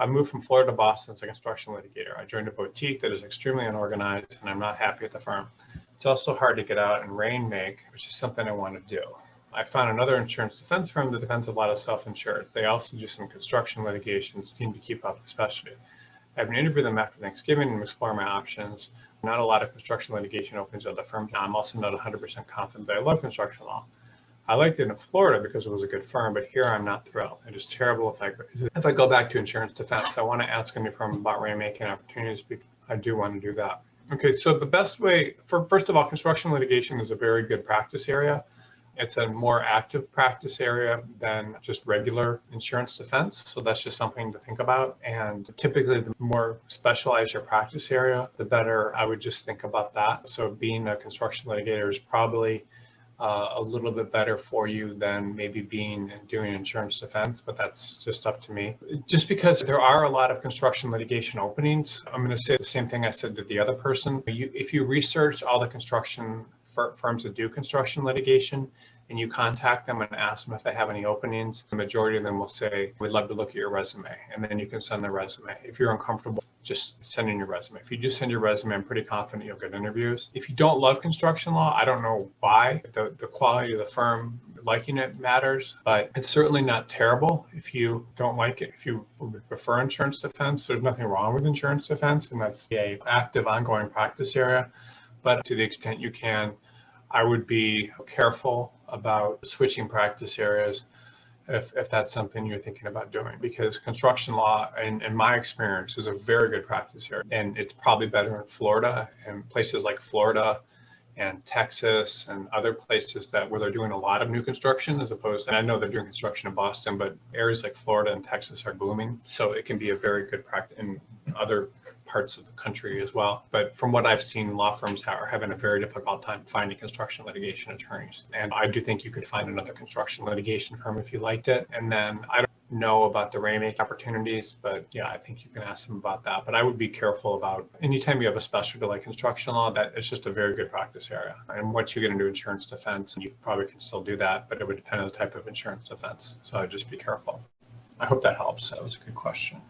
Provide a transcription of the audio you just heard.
I moved from Florida to Boston as a construction litigator. I joined a boutique that is extremely unorganized, and I'm not happy at the firm. It's also hard to get out and Rainmake, which is something I want to do. I found another insurance defense firm that defends a lot of self-insureds. They also do some construction litigations, seem to keep up the specialty. I have an interview with them after Thanksgiving and explore my options. Not a lot of construction litigation openings at the firm. I'm also not 100% confident that I love construction law. I liked it in Florida because it was a good firm, but here I'm not thrilled. It is terrible if I go back to insurance defense. I want to ask a new firm about rainmaking opportunities because I do want to do that. Okay, so the best way, first of all, construction litigation is a very good practice area. It's a more active practice area than just regular insurance defense. So that's just something to think about. And typically, the more specialized your practice area, the better. I would just think about that. So being a construction litigator is probably a little bit better for you than maybe doing insurance defense, but that's just up to me. Just because there are a lot of construction litigation openings, I'm going to say the same thing I said to the other person. If you research all the construction firms that do construction litigation and you contact them and ask them if they have any openings, the majority of them will say, we'd love to look at your resume. And then you can send their resume. If you're uncomfortable just sending your resume, if you just send your resume, I'm pretty confident you'll get interviews. If you don't love construction law, I don't know why. The quality of the firm, liking it matters, but it's certainly not terrible if you don't like it. If you prefer insurance defense, there's nothing wrong with insurance defense, and that's an active, ongoing practice area. But to the extent you can, I would be careful about switching practice areas if that's something you're thinking about doing, because construction law, in my experience, is a very good practice area. And it's probably better in Florida and places like Florida and Texas and other places where they're doing a lot of new construction as opposed, and I know they're doing construction in Boston, but areas like Florida and Texas are booming. So it can be a very good practice in other parts of the country as well. But from what I've seen, law firms are having a very difficult time finding construction litigation attorneys. And I do think you could find another construction litigation firm if you liked it. And then I don't know about the rainmaking opportunities, but yeah, I think you can ask them about that. But I would be careful about anytime you have a specialty like construction law, that it's just a very good practice area. And once you get into insurance defense, you probably can still do that, but it would depend on the type of insurance defense. So I'd just be careful. I hope that helps. That was a good question.